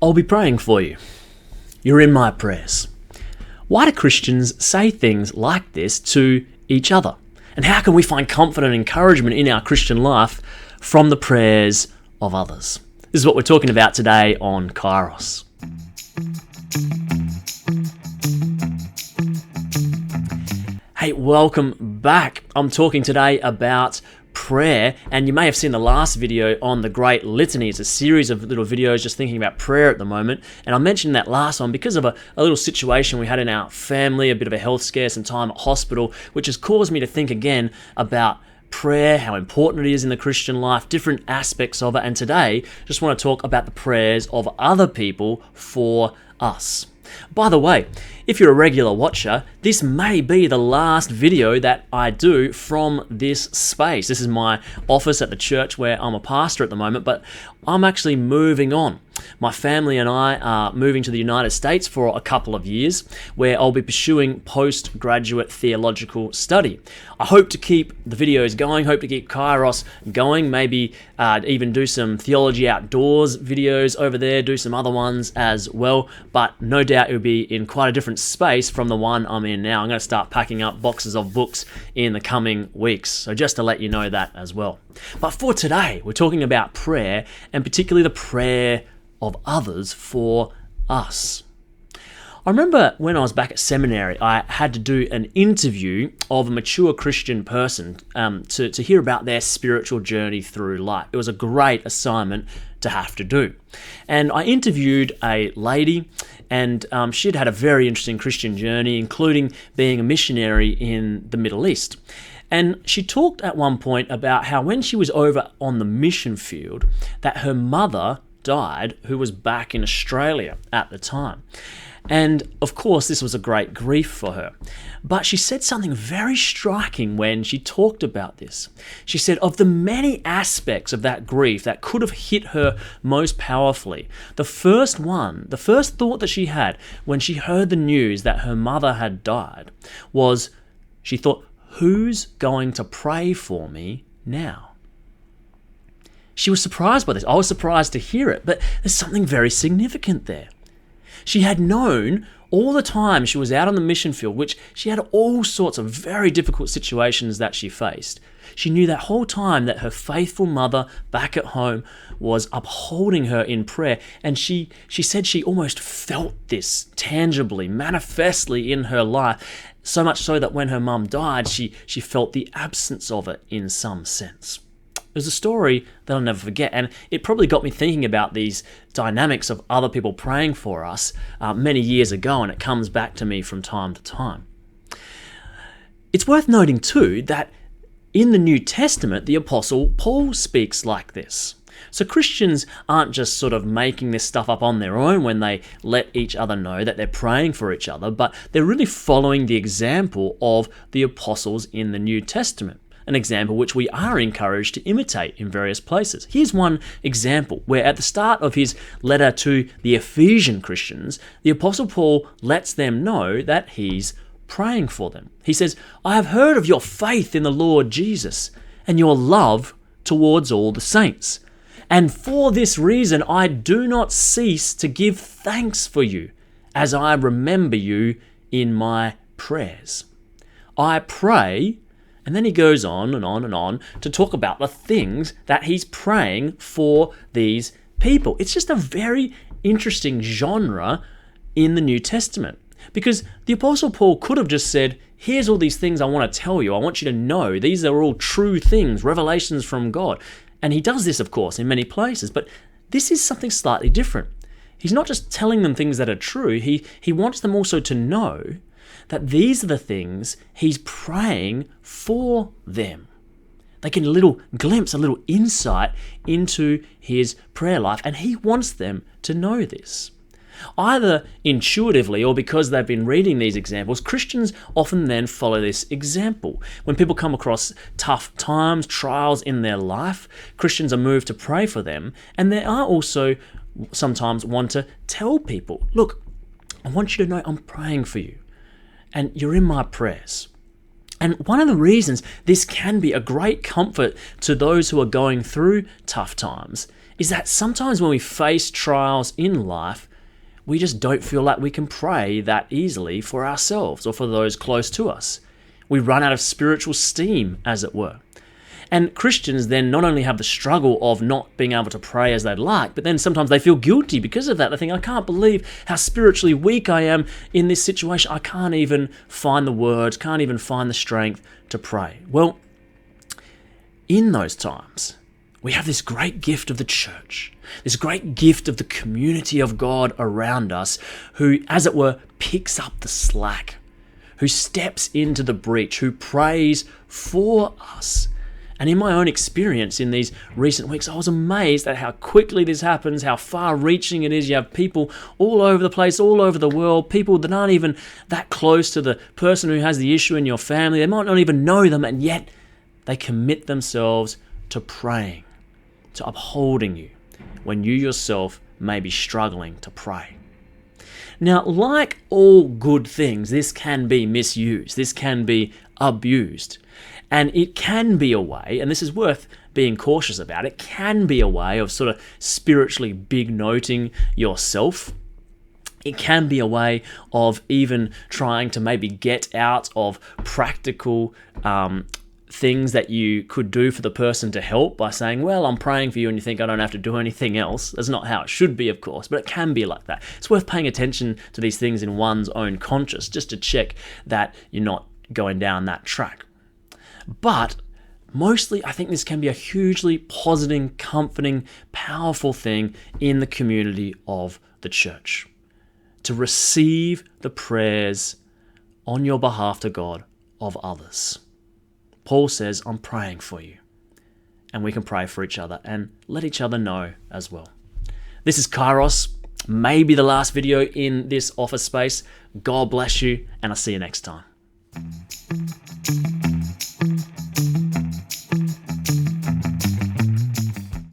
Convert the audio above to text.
I'll be praying for you. You're in my prayers. Why do Christians say things like this to each other? And how can we find comfort and encouragement in our Christian life from the prayers of others? This is what we're talking about today on Kairos. Hey, welcome back. I'm talking today about prayer, and you may have seen the last video on the Great Litany. It's a series of little videos just thinking about prayer at the moment, and I mentioned that last one because of a little situation we had in our family, a bit of a health scare, some time at hospital, which has caused me to think again about prayer, how important it is in the Christian life, different aspects of it, and today just want to talk about the prayers of other people for us. By the way, if you're a regular watcher, this may be the last video that I do from this space. This is my office at the church where I'm a pastor at the moment, but I'm actually moving on. My family and I are moving to the United States for a couple of years, where I'll be pursuing postgraduate theological study. I hope to keep the videos going, hope to keep Kairos going, maybe even do some theology outdoors videos over there, do some other ones as well, but no doubt it will be in quite a different space from the one I'm in now. I'm going to start packing up boxes of books in the coming weeks, so just to let you know that as well. But for today, we're talking about prayer, and particularly the prayer of others for us. I remember when I was back at seminary, I had to do an interview of a mature Christian person to hear about their spiritual journey through life. It was a great assignment to have to do. And I interviewed a lady, and she'd had a very interesting Christian journey, including being a missionary in the Middle East. And she talked at one point about how when she was over on the mission field, that her mother died, who was back in Australia at the time. And of course, this was a great grief for her. But she said something very striking when she talked about this. She said, of the many aspects of that grief that could have hit her most powerfully, the first thought that she had when she heard the news that her mother had died was, she thought, who's going to pray for me now? She was surprised by this. I was surprised to hear it, but there's something very significant there. She had known all the time she was out on the mission field, which she had all sorts of very difficult situations that she faced. She knew that whole time that her faithful mother back at home was upholding her in prayer, and she said she almost felt this tangibly, manifestly in her life, so much so that when her mum died, she felt the absence of it in some sense. It was a story that I'll never forget, and it probably got me thinking about these dynamics of other people praying for us many years ago, and it comes back to me from time to time. It's worth noting too that in the New Testament, the Apostle Paul speaks like this. So Christians aren't just sort of making this stuff up on their own when they let each other know that they're praying for each other, but they're really following the example of the apostles in the New Testament. An example which we are encouraged to imitate in various places. Here's one example where at the start of his letter to the Ephesian Christians, the Apostle Paul lets them know that he's praying for them. He says, I have heard of your faith in the Lord Jesus and your love towards all the saints. And for this reason, I do not cease to give thanks for you as I remember you in my prayers. I pray. And then he goes on and on and on to talk about the things that he's praying for these people. It's just a very interesting genre in the New Testament, because the Apostle Paul could have just said, here's all these things I want to tell you. I want you to know these are all true things, revelations from God. And he does this, of course, in many places, but this is something slightly different. He's not just telling them things that are true. He wants them also to know that these are the things he's praying for them. They get a little glimpse, a little insight into his prayer life, and he wants them to know this. Either intuitively or because they've been reading these examples, Christians often then follow this example. When people come across tough times, trials in their life, Christians are moved to pray for them, and they are also sometimes want to tell people, look, I want you to know I'm praying for you, and you're in my prayers. And one of the reasons this can be a great comfort to those who are going through tough times is that sometimes when we face trials in life, we just don't feel like we can pray that easily for ourselves or for those close to us. We run out of spiritual steam, as it were. And Christians then not only have the struggle of not being able to pray as they'd like, but then sometimes they feel guilty because of that. They think, I can't believe how spiritually weak I am in this situation. I can't even find the words, can't even find the strength to pray. Well, in those times, we have this great gift of the church, this great gift of the community of God around us, who, as it were, picks up the slack, who steps into the breach, who prays for us. And in my own experience in these recent weeks, I was amazed at how quickly this happens, how far-reaching it is. You have people all over the place, all over the world, people that aren't even that close to the person who has the issue in your family. They might not even know them, and yet they commit themselves to praying, to upholding you, when you yourself may be struggling to pray. Now, like all good things, this can be misused, this can be abused. And it can be a way, and this is worth being cautious about, it can be a way of sort of spiritually big-noting yourself. It can be a way of even trying to maybe get out of practical things that you could do for the person to help by saying, well, I'm praying for you, and you think I don't have to do anything else. That's not how it should be, of course, but it can be like that. It's worth paying attention to these things in one's own conscience, just to check that you're not going down that track. But mostly, I think this can be a hugely positive, comforting, powerful thing in the community of the church. To receive the prayers on your behalf to God of others. Paul says, I'm praying for you. And we can pray for each other and let each other know as well. This is Kairos, maybe the last video in this office space. God bless you, and I'll see you next time.